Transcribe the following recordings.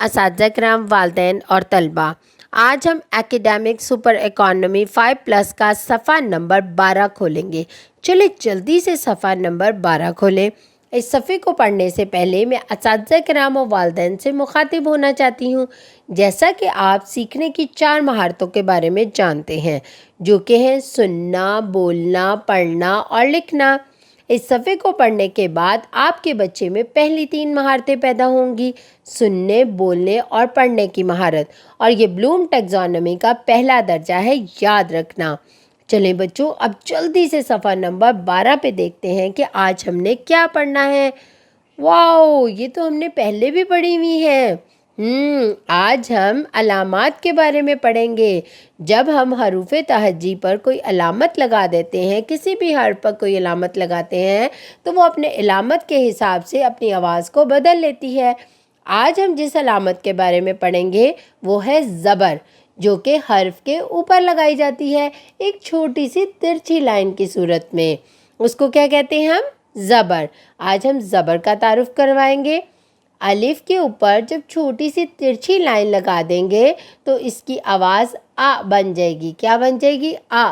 اساتذہ کرام، والدین اور طلباء۔ آج ہم ایکیڈیمک سپر اکانومی 5+ کا صفحہ نمبر 12 کھولیں گے۔ چلے جلدی سے صفحہ نمبر 12 کھولیں۔ اس صفحے کو پڑھنے سے پہلے میں اساتذہ کرام و والدین سے مخاطب ہونا چاہتی ہوں، جیسا کہ آپ سیکھنے کی 4 مہارتوں کے بارے میں جانتے ہیں، جو کہ ہیں سننا، بولنا، پڑھنا اور لکھنا۔ اس صفحے کو پڑھنے کے بعد آپ کے بچے میں پہلی 3 مہارتیں پیدا ہوں گی: سننے، بولنے اور پڑھنے کی مہارت، اور یہ بلوم ٹیکزانومی کا پہلا درجہ ہے، یاد رکھنا۔ چلیں بچوں، اب جلدی سے صفحہ نمبر 12 پہ دیکھتے ہیں کہ آج ہم نے کیا پڑھنا ہے۔ واو، یہ تو ہم نے پہلے بھی پڑھی ہوئی ہے۔ آج ہم علامات کے بارے میں پڑھیں گے۔ جب ہم حروف تہجی پر کوئی علامت لگا دیتے ہیں، کسی بھی حرف پر کوئی علامت لگاتے ہیں، تو وہ اپنے علامت کے حساب سے اپنی آواز کو بدل لیتی ہے۔ آج ہم جس علامت کے بارے میں پڑھیں گے وہ ہے زبر، جو کہ حرف کے اوپر لگائی جاتی ہے ایک چھوٹی سی ترچھی لائن کی صورت میں۔ اس کو کیا کہتے ہیں؟ ہم زبر۔ آج ہم زبر کا تعارف کروائیں گے۔ الف کے اوپر جب چھوٹی سی ترچھی لائن لگا دیں گے تو اس کی آواز آ بن جائے گی۔ کیا بن جائے گی؟ آ۔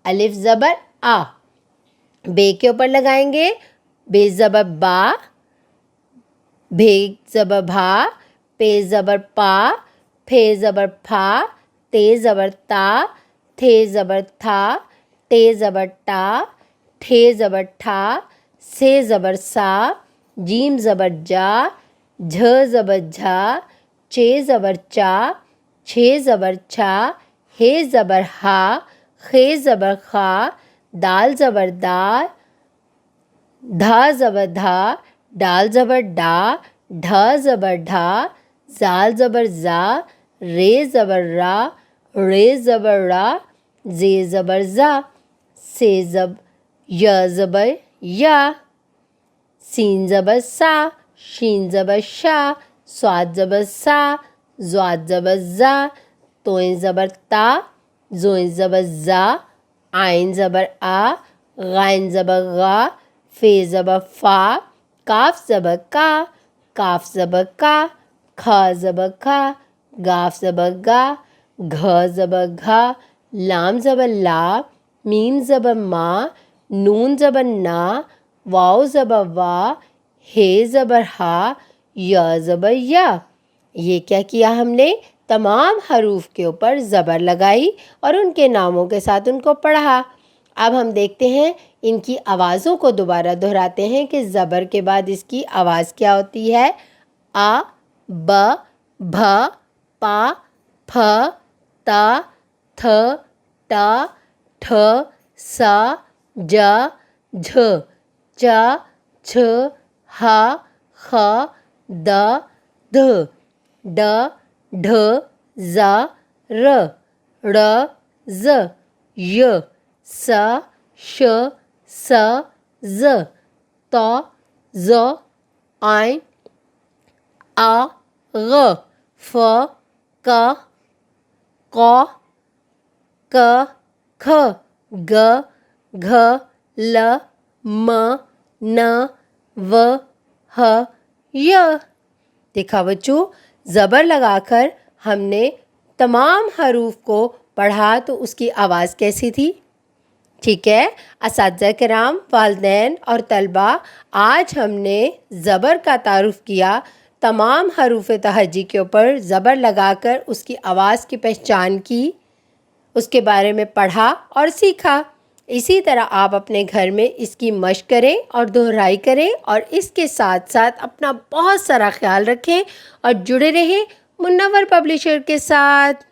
الف زبر آ۔ بے کے اوپر لگائیں گے، بے زبر با، بھے زبر بھا، پے زبر پا، پھے زبر پھا، تے زبر تا، تھے زبر تھا، ٹے زبر ٹا، ٹھے زبر ٹھا، سے زبر سا، جیم زبر جا، جھ زبر جھا، چے زبر چا، چھے زبر چھا، ہے زبر ہا، خے زبر خا، دال زبر دا، دھا زبر دھا، ڈال زبر ڈا، ڈھا زبر ڈھا، زال زبر زا، رے زبر را، رے زبر را، زے زبر زا، یا زبر یا، سین زبر سا، شین زبر شا، صاد زبر سا، زواد زبر زا، توئیں زبر تا، زوئیں زبر زا، آئین زبر آ، غائن زبر غا، فے زبر فا، کاف زبر کا، کاف زبر کا، کھا زبر کھا، گاف زبر گا، گھا زبر گھا، لام زبر لا، میم زبر ما، نون زبر نا، واو زبر وا، ہے زبر ہا، یا زبر یا۔ یہ کیا کیا ہم نے؟ تمام حروف کے اوپر زبر لگائی اور ان کے ناموں کے ساتھ ان کو پڑھا۔ اب ہم دیکھتے ہیں ان کی آوازوں کو دوبارہ دہراتے ہیں کہ زبر کے بعد اس کی آواز کیا ہوتی ہے۔ آ، ب، بھ، پا، پھ، تا، تھ، ٹا، ٹھ، سا، جا، جھ، چا، چھ، ہا، خا، دا، دھ، ڈا، ڈھ، زا، ر، ڑ، ز، ی، س، ش، س، ز، ط، ظ، عین، آ، غ، ف، ق، ق، ک، کھ، گ، گھ، ل، م، ن، و، ہ، ی۔ دیکھا بچوں، زبر لگا کر ہم نے تمام حروف کو پڑھا تو اس کی آواز کیسی تھی؟ ٹھیک ہے اساتذہ کرام، والدین اور طلباء، آج ہم نے زبر کا تعارف کیا، تمام حروف تہجی کے اوپر زبر لگا کر اس کی آواز کی پہچان کی، اس کے بارے میں پڑھا اور سیکھا۔ اسی طرح آپ اپنے گھر میں اس کی مشق کریں اور دہرائی کریں، اور اس کے ساتھ ساتھ اپنا بہت سارا خیال رکھیں اور جڑے رہیں منور پبلشر کے ساتھ۔